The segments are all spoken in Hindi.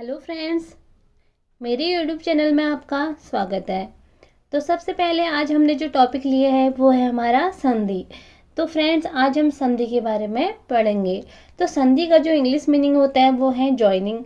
हेलो फ्रेंड्स, मेरे यूट्यूब चैनल में आपका स्वागत है। तो सबसे पहले आज हमने जो टॉपिक लिया है वो है हमारा संधि। तो फ्रेंड्स, आज हम संधि के बारे में पढ़ेंगे। तो संधि का जो इंग्लिश मीनिंग होता है वो है जॉइनिंग।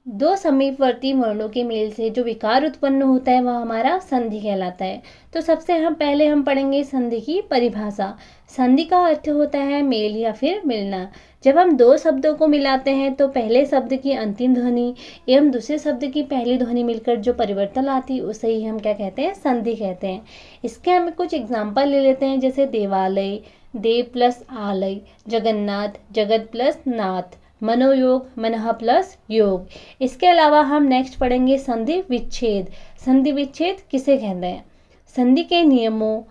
दो समीपवर्ती वर्णों के मेल से जो विकार उत्पन्न होता है वह हमारा संधि कहलाता है। तो सबसे पहले हम पढ़ेंगे संधि की परिभाषा। संधि का अर्थ होता है मेल या फिर मिलना। जब हम दो शब्दों को मिलाते हैं तो पहले शब्द की अंतिम ध्वनि एवं दूसरे शब्द की पहली ध्वनि मिलकर जो परिवर्तन आती है उसे ही हम क्या कहते हैं, संधि कहते हैं। इसके हम कुछ एग्जाम्पल ले लेते हैं, जैसे देवालय, देव प्लस आलय, जगन्नाथ, जगत प्लस नाथ, मनोयोग, मनः प्लस योग। इसके अलावा हम नेक्स्ट पढ़ेंगे संधि विच्छेद। संधि विच्छेद किसे कहते हैं? संधि के नियमों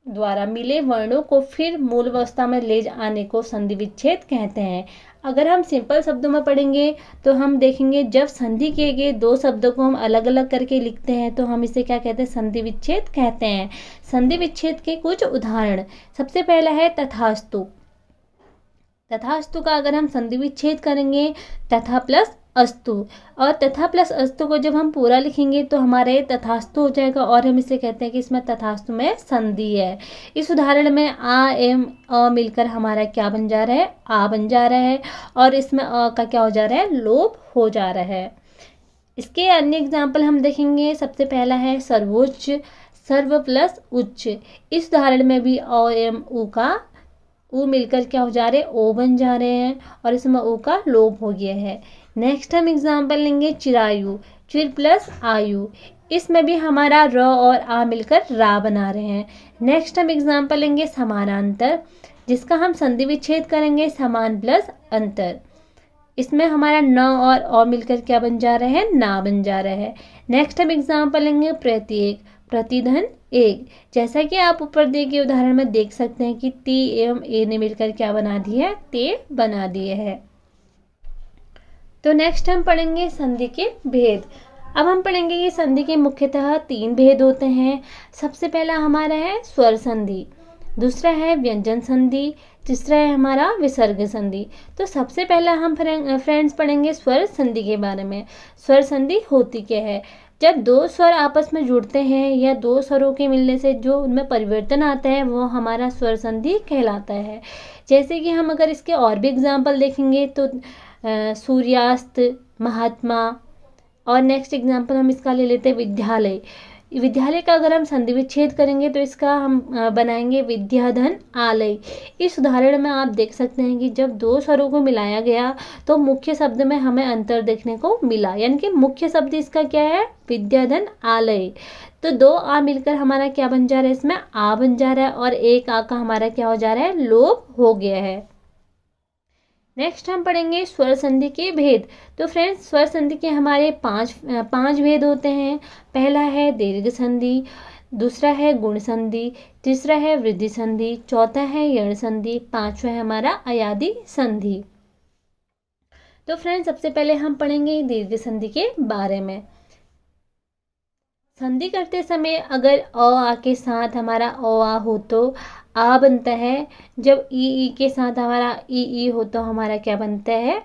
द्वारा मिले वर्णों को फिर मूल अवस्था में ले आने को संधि विच्छेद कहते हैं। अगर हम सिंपल शब्दों में पढ़ेंगे तो हम देखेंगे जब संधि किए गए दो शब्दों को हम अलग अलग करके लिखते हैं तो हम इसे क्या कहते हैं, संधि विच्छेद कहते हैं। संधि विच्छेद के कुछ उदाहरण, सबसे पहला है तथास्तु। तथास्तु का अगर हम संधि विच्छेद करेंगे तथा प्लस अस्तु, और तथा प्लस अस्तु को जब हम पूरा लिखेंगे तो हमारे तथास्तु हो जाएगा और हम इसे कहते हैं कि इसमें तथास्तु में संधि है। इस उदाहरण में आ एम अ मिलकर हमारा क्या बन जा रहा है, आ बन जा रहा है, और इसमें अ का क्या हो जा रहा है, लोप हो जा रहा है। इसके अन्य एग्जाम्पल हम देखेंगे। सबसे पहला है सर्वोच्च, सर्व प्लस उच्च। इस उदाहरण में भी अ एम उ का उ मिलकर क्या हो जा रहे हैं, ओ बन जा रहे हैं, और इसमें ओ का लोप हो गया है। नेक्स्ट हम एग्जाम्पल लेंगे चिरायु, चिर प्लस आयु। इसमें भी हमारा र और आ मिलकर रा बना रहे हैं। नेक्स्ट हम एग्जाम्पल लेंगे समानांतर, जिसका हम संधि विच्छेद करेंगे समान प्लस अंतर। इसमें हमारा न और अ मिलकर क्या बन जा रहा है, ना बन जा रहा है। नेक्स्ट हम एग्जाम्पल लेंगे प्रत्येक, प्रतिधन एक। जैसा कि आप ऊपर दिए गए उदाहरण में देख सकते हैं कि ती एवं ए ने मिलकर क्या बना दी है, ते बना दिए है। तो नेक्स्ट हम पढ़ेंगे संधि के भेद। अब हम पढ़ेंगे कि संधि के मुख्यतः तीन भेद होते हैं। सबसे पहला हमारा है स्वर संधि, दूसरा है व्यंजन संधि, तीसरा है हमारा विसर्ग संधि। तो सबसे पहला हम फ्रेंड्स पढ़ेंगे स्वर संधि के बारे में। स्वर संधि होती क्या है? जब दो स्वर आपस में जुड़ते हैं या दो स्वरों के मिलने से जो उनमें परिवर्तन आता है वो हमारा स्वर संधि कहलाता है। जैसे कि हम अगर इसके और भी एग्जाम्पल देखेंगे तो सूर्यास्त, महात्मा, और नेक्स्ट एग्जाम्पल हम इसका ले लेते हैं विद्यालय। विद्यालय का अगर हम संधि विच्छेद करेंगे तो इसका हम बनाएंगे विद्याधन आलय। इस उदाहरण में आप देख सकते हैं कि जब दो स्वरों को मिलाया गया तो मुख्य शब्द में हमें अंतर देखने को मिला, यानी कि मुख्य शब्द इसका क्या है, विद्याधन आलय। तो दो आ मिलकर हमारा क्या बन जा रहा है, इसमें आ बन जा रहा है, और एक आ का हमारा क्या हो जा रहा है, लोप हो गया है। नेक्स्ट हम पढ़ेंगे स्वर संधि के भेद। तो फ्रेंड्स, स्वर संधि के हमारे पांच भेद होते हैं। पहला है दीर्घ संधि, दूसरा है गुण संधि, तीसरा है वृद्धि संधि, चौथा है यण संधि, पांचवा है हमारा अयादि संधि। तो फ्रेंड्स, सबसे पहले हम पढ़ेंगे दीर्घ संधि के बारे में। संधि करते समय अगर अ आ के साथ हमारा अ आ हो तो आ बनता है। जब ई के साथ हमारा ई हो तो हमारा क्या बनता है,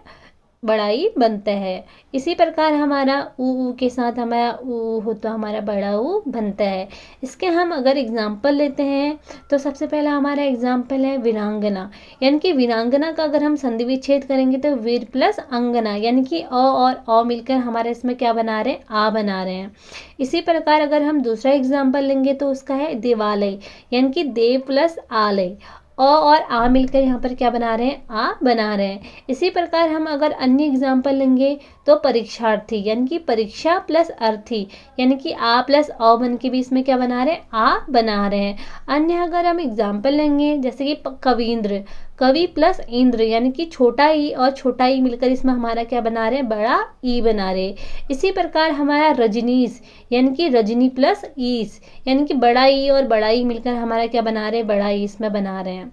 बड़ा ई बनता है। इसी प्रकार हमारा ऊ के साथ हमारा ऊ हो तो हमारा बड़ा ऊ बनता है। इसके हम अगर एग्जाम्पल लेते हैं तो सबसे पहला हमारा एग्जाम्पल है वीरांगना। यानी कि वीरांगना का अगर हम संधि विच्छेद करेंगे तो वीर प्लस अंगना, यानी कि अ और अ मिलकर हमारे इसमें क्या बना रहे हैं, आ बना रहे हैं। इसी प्रकार अगर हम दूसरा एग्जाम्पल लेंगे तो उसका है देवालय, यानी कि देव प्लस आलय। अ और आ मिलकर यहाँ पर क्या बना रहे हैं, आ बना रहे हैं। इसी प्रकार हम अगर अन्य एग्जाम्पल लेंगे तो परीक्षार्थी, यानी कि परीक्षा प्लस अर्थी, यानी कि आ प्लस अ बन के भी इसमें क्या बना रहे हैं, आ बना रहे हैं। अन्य अगर हम एग्जाम्पल लेंगे जैसे कि कवींद्र, कवि प्लस इंद्र, यानी कि छोटा ई और छोटा ई मिलकर इसमें हमारा क्या बना रहे हैं, बड़ा ई बना रहे। इसी प्रकार हमारा रजनीश, यानी कि रजनी प्लस ईस, यानी कि बड़ा ई और बड़ा ई मिलकर हमारा क्या बना रहे हैं, बड़ा ई इसमें बना रहे हैं।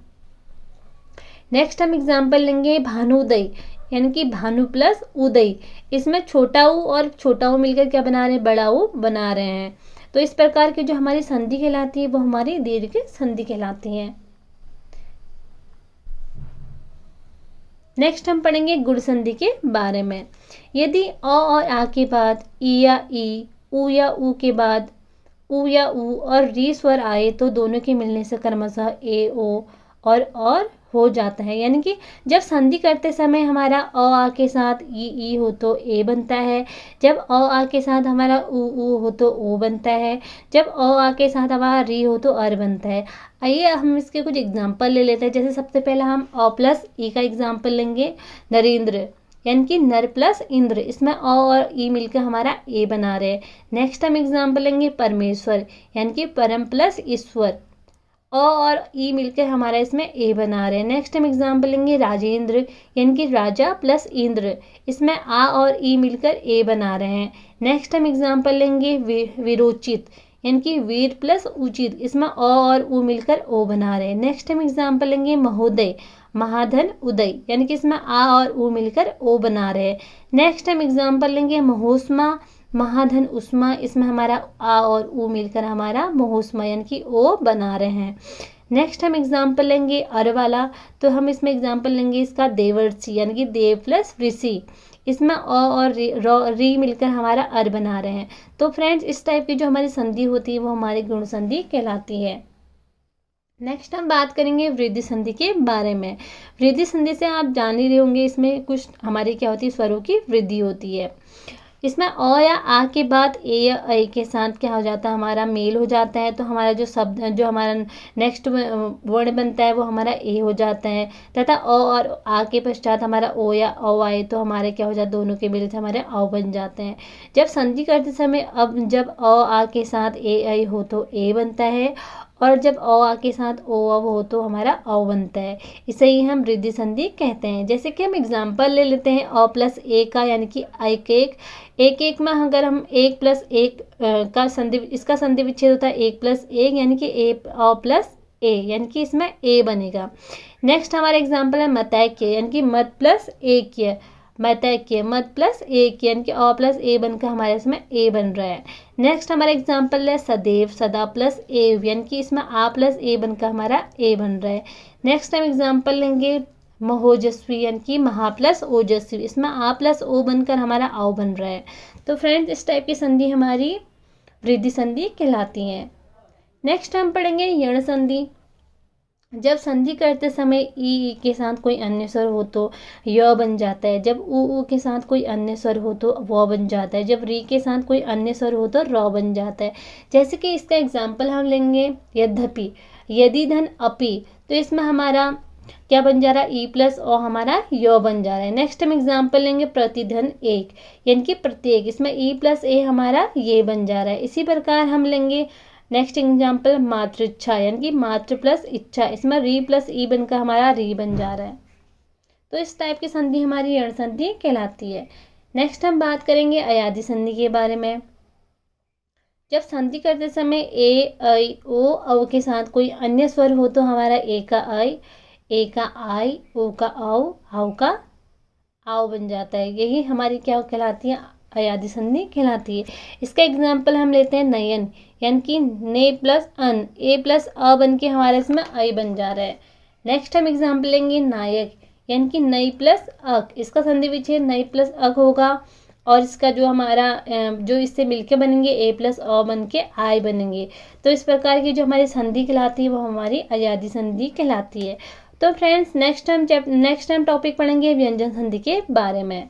नेक्स्ट हम एग्जाम्पल लेंगे भानुदय, यानी कि भानु प्लस उदय। इसमें छोटा ऊ और छोटा ऊ मिलकर क्या बना रहे हैं, बड़ा ऊ बना रहे हैं। तो इस प्रकार की जो हमारी संधि कहलाती है वो हमारी दीर्घ संधि कहलाती है। नेक्स्ट हम पढ़ेंगे गुण संधि के बारे में। यदि अ और आ के बाद ई या ई, उ या उ के बाद उ या उ और री स्वर आए तो दोनों के मिलने से क्रमशः ए ओ और हो जाता है। यानी कि जब संधि करते समय हमारा अ आ के साथ ई हो तो ए बनता है, जब अ आ के साथ हमारा उ हो तो ओ बनता है, जब अ आ के साथ हमारा री हो तो अर बनता है। आइए हम इसके कुछ एग्जाम्पल ले लेते हैं। जैसे सबसे पहला हम अ प्लस ई का एग्जाम्पल लेंगे। नरेंद्र यानी कि नर प्लस इंद्र, इसमें अ और ई मिलकर हमारा ए बना रहे हैं। नेक्स्ट हम एग्जाम्पल लेंगे परमेश्वर यानी कि परम प्लस ईश्वर, अ और ई मिलकर हमारा इसमें ए बना रहे हैं। नेक्स्ट हम एग्जाम्पल लेंगे राजेंद्र यानी कि राजा प्लस इंद्र, इसमें आ और ई मिलकर ए बना रहे हैं। नेक्स्ट हम एग्जाम्पल लेंगे विरोचित यानी कि वीर प्लस उचित, इसमें अ और उ मिलकर ओ बना रहे हैं। नेक्स्ट हम एग्जाम्पल लेंगे महोदय महाधन उदय यानी कि इसमें आ और उ मिलकर ओ बना रहे हैं। नेक्स्ट हम एग्जाम्पल लेंगे महोष्मा महाधन उष्मा, इसमें हमारा आ और उ मिलकर हमारा महोष्मा यानी कि ओ बना रहे हैं। नेक्स्ट हम एग्जाम्पल लेंगे अर वाला, तो हम इसमें एग्जाम्पल लेंगे इसका देवर्षि यानी कि देव प्लस ऋषि, इसमें अ और री मिलकर हमारा अर बना रहे हैं। तो फ्रेंड्स इस टाइप की जो हमारी संधि होती है वो हमारी गुण संधि कहलाती है। नेक्स्ट हम बात करेंगे वृद्धि संधि के बारे में। वृद्धि संधि से आप जान ही रहे होंगे, इसमें कुछ हमारी क्या होती है, स्वरों की वृद्धि होती है। इसमें अ या आ के बाद ए या ऐ के साथ क्या हो जाता है, हमारा मेल हो जाता है, तो हमारा जो शब्द जो हमारा नेक्स्ट वर्ण बनता है वो हमारा ए हो जाता है। तथा अ और आ के पश्चात हमारा ओ या औ आए तो हमारे क्या हो जाता है, दोनों के मेल से हमारे औ बन जाते हैं। जब संधि करते समय अब जब अ आ के साथ ए ऐ हो तो ए बनता है, और जब अ आ के साथ ओ अब हो तो हमारा औ बनता है। इसे ही हम वृद्धि संधि कहते हैं। जैसे कि हम एग्जाम्पल ले लेते हैं अ प्लस ए का, यानी कि एक एक एक में अगर हम एक प्लस एक का संधि, इसका संधि विच्छेद होता है एक प्लस एक यानी कि ए अ प्लस ए यानी कि इसमें ए बनेगा। नेक्स्ट हमारा एग्जाम्पल है मतैक्य यानी कि मत प्लस एक, मतैक्य मत प्लस एक यानी कि अ प्लस ए बनकर हमारे इसमें ए बन रहा है। नेक्स्ट हमारा एग्जाम्पल है सदैव, सदा प्लस एव यानी कि इसमें आ प्लस ए बनकर हमारा ए बन रहा है। नेक्स्ट हम एग्जाम्पल लेंगे महोजस्वी यानी कि महा प्लस ओजस्वी, इसमें आ प्लस ओ बनकर हमारा आओ बन रहा है। तो फ्रेंड्स इस टाइप की संधि हमारी वृद्धि संधि कहलाती है। नेक्स्ट हम पढ़ेंगे यण संधि। जब संधि करते समय ई के साथ कोई अन्य स्वर हो तो य बन जाता है, जब उ के साथ कोई अन्य स्वर हो तो व बन जाता है, जब री के साथ कोई अन्य स्वर हो तो र बन जाता है। जैसे कि इसका एग्जाम्पल हम लेंगे यद्यपि, यदि धन अपि, तो इसमें हमारा क्या बन जा रहा है, ई प्लस ओ हमारा य बन जा रहा है। नेक्स्ट हम एग्जाम्पल लेंगे प्रतिधन एक यानी कि प्रत्येक, इसमें ई प्लस ए हमारा ये बन जा रहा है। इसी प्रकार हम लेंगे नेक्स्ट एग्जाम्पल मातृ इच्छा यानी कि मातृ प्लस इच्छा, इसमें री प्लस ई बनकर हमारा री बन जा रहा है। तो इस टाइप की संधि हमारी यण संधि कहलाती है। नेक्स्ट हम बात करेंगे अयादि संधि के बारे में। जब संधि करते समय ए ऐ ओ औ के साथ कोई अन्य स्वर हो तो हमारा ए का ऐ, ए का आई, ओ का औ, हाउ का आओ बन जाता है। यही हमारी क्या कहलाती है, अयादि संधि कहलाती है। इसका एग्जाम्पल हम लेते हैं नयन यानी कि ने प्लस अन, ए प्लस अ बन के हमारे इसमें ऐ बन जा रहा है। नेक्स्ट हम एग्जाम्पल लेंगे नायक यानी कि नई प्लस अक, इसका संधि विच्छेद नई प्लस अक होगा, और इसका जो हमारा जो इससे मिलके बनेंगे ए प्लस अ बन के आई बनेंगे। तो इस प्रकार की जो हमारी संधि कहलाती है वो हमारी अयादि संधि कहलाती है। तो फ्रेंड्स नेक्स्ट हम टॉपिक पढ़ेंगे व्यंजन संधि के बारे में।